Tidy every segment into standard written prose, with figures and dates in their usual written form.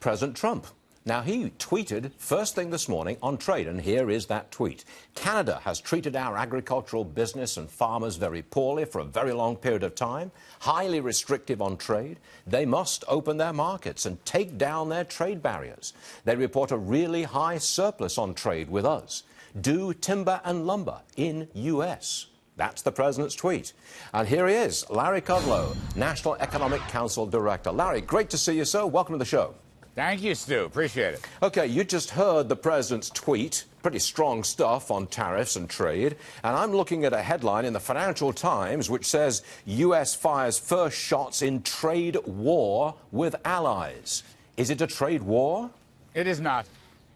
President Trump. Now, he tweeted first thing this morning on trade, and here is that tweet. Canada has treated our agricultural business and farmers very poorly for a very long period of time, highly restrictive on trade. They must open their markets and take down their trade barriers. They report a really high surplus on trade with us. Do timber and lumber in U.S. That's the president's tweet. And here he is, Larry Kudlow, National Economic Council Director. Larry, great to see you, sir. Welcome to the show. Thank you, Stu. Appreciate it. Okay, you just heard the president's tweet. Pretty strong stuff on tariffs and trade. And I'm looking at a headline in the Financial Times which says U.S. fires first shots in trade war with allies. Is it a trade war? It is not.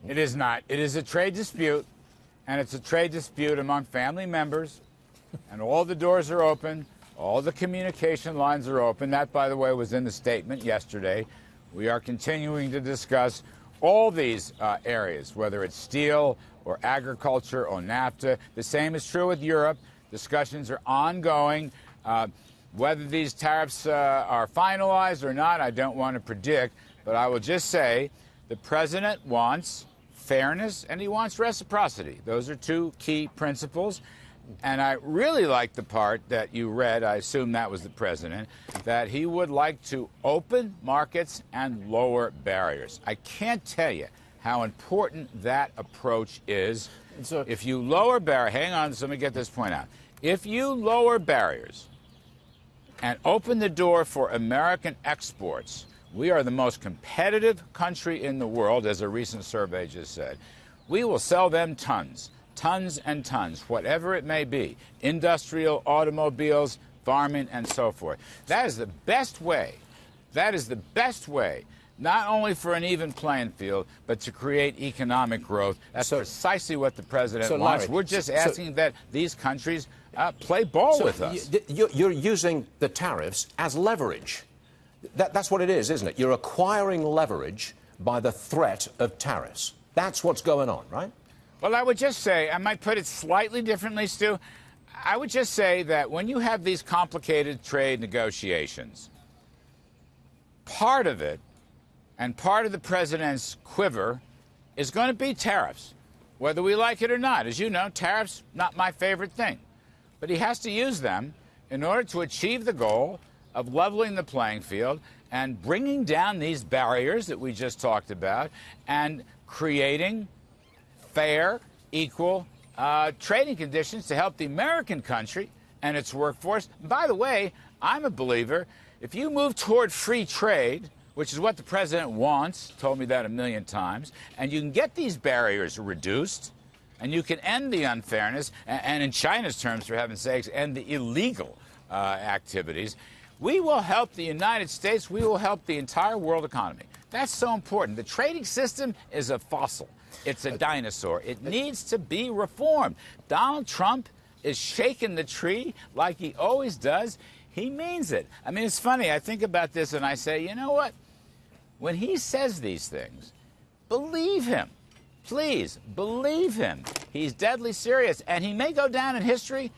It is not. It is a trade dispute, and it's a trade dispute among family members, and all the doors are open, all the communication lines are open. That, by the way, was in the statement yesterday. We are continuing to discuss all these areas, whether it's steel or agriculture or NAFTA. The same is true with Europe. Discussions are ongoing. Whether these tariffs are finalized or not, I don't want to predict. But I will just say the president wants fairness and he wants reciprocity. Those are two key principles. And I really like the part that you read, I assume that was the president, that he would like to open markets and lower barriers. I can't tell you how important that approach is. So if you lower barriers, hang on, so let me get this point out. If you lower barriers and open the door for American exports, we are the most competitive country in the world, as a recent survey just said. We will sell them tons and tons, whatever it may be, industrial, automobiles, farming, and so forth. That is the best way. That is the best way, not only for an even playing field, but to create economic growth. That's precisely what the president wants. Larry, we're just asking that these countries play ball with us. You're using the tariffs as leverage. That's what it is, isn't it? You're acquiring leverage by the threat of tariffs. That's what's going on, right? Well, I would just say, I might put it slightly differently, Stu. I would just say that when you have these complicated trade negotiations, part of it and part of the president's quiver is going to be tariffs, whether we like it or not. As you know, tariffs, not my favorite thing. But he has to use them in order to achieve the goal of leveling the playing field and bringing down these barriers that we just talked about and creating fair, equal trading conditions to help the American country and its workforce. And by the way, I'm a believer, if you move toward free trade, which is what the president wants, told me that a million times, and you can get these barriers reduced, and you can end the unfairness, and in China's terms, for heaven's sakes, end the illegal activities, we will help the United States, we will help the entire world economy. That's so important. The trading system is a fossil. It's a dinosaur. It needs to be reformed. Donald Trump is shaking the tree like he always does. He means it. I mean, it's funny. I think about this and I say, you know what? When he says these things, believe him. Please, believe him. He's deadly serious. And he may go down in history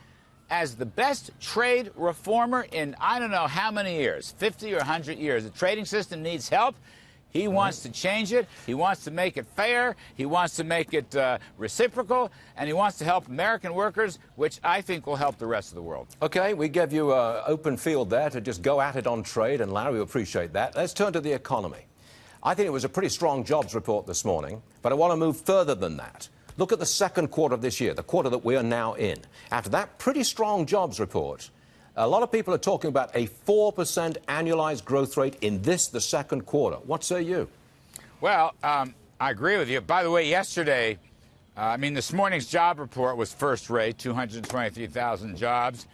as the best trade reformer in I don't know how many years, 50 or 100 years. The trading system needs help. He wants to change it. He wants to make it fair. He wants to make it reciprocal. And he wants to help American workers, which I think will help the rest of the world. OK, we gave you an open field there to just go at it on trade. And, Larry, we appreciate that. Let's turn to the economy. I think it was a pretty strong jobs report this morning. But I want to move further than that. Look at the second quarter of this year, the quarter that we are now in. After that pretty strong jobs report, a lot of people are talking about a 4% annualized growth rate in the second quarter. What say you? Well, I agree with you. By the way, yesterday, this morning's job report was first rate, 223,000 jobs,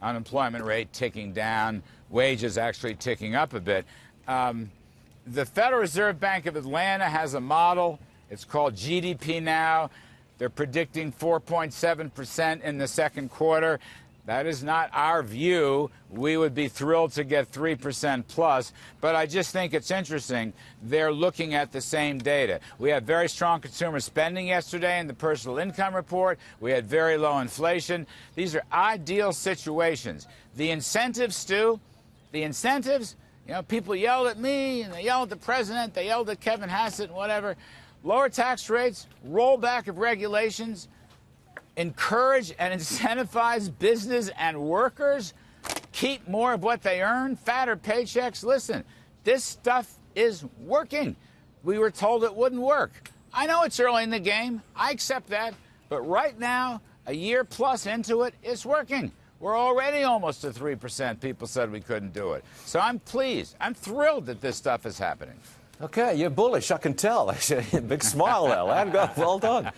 unemployment rate ticking down, wages actually ticking up a bit. The Federal Reserve Bank of Atlanta has a model. It's called GDP Now. They're predicting 4.7% in the second quarter. That is not our view. We would be thrilled to get 3% plus, but I just think it's interesting. They're looking at the same data. We had very strong consumer spending yesterday in the personal income report. We had very low inflation. These are ideal situations. The incentives, Stu, the incentives You know, people yelled at me, and they yelled at the president, they yelled at Kevin Hassett and whatever. Lower tax rates, rollback of regulations, encourage and incentivize business and workers, keep more of what they earn, fatter paychecks. Listen, this stuff is working. We were told it wouldn't work. I know it's early in the game. I accept that. But right now, a year plus into it, it's working. We're already almost to 3%. People said we couldn't do it. So I'm pleased. I'm thrilled that this stuff is happening. Okay, you're bullish, I can tell. Big smile there, lad. Well done.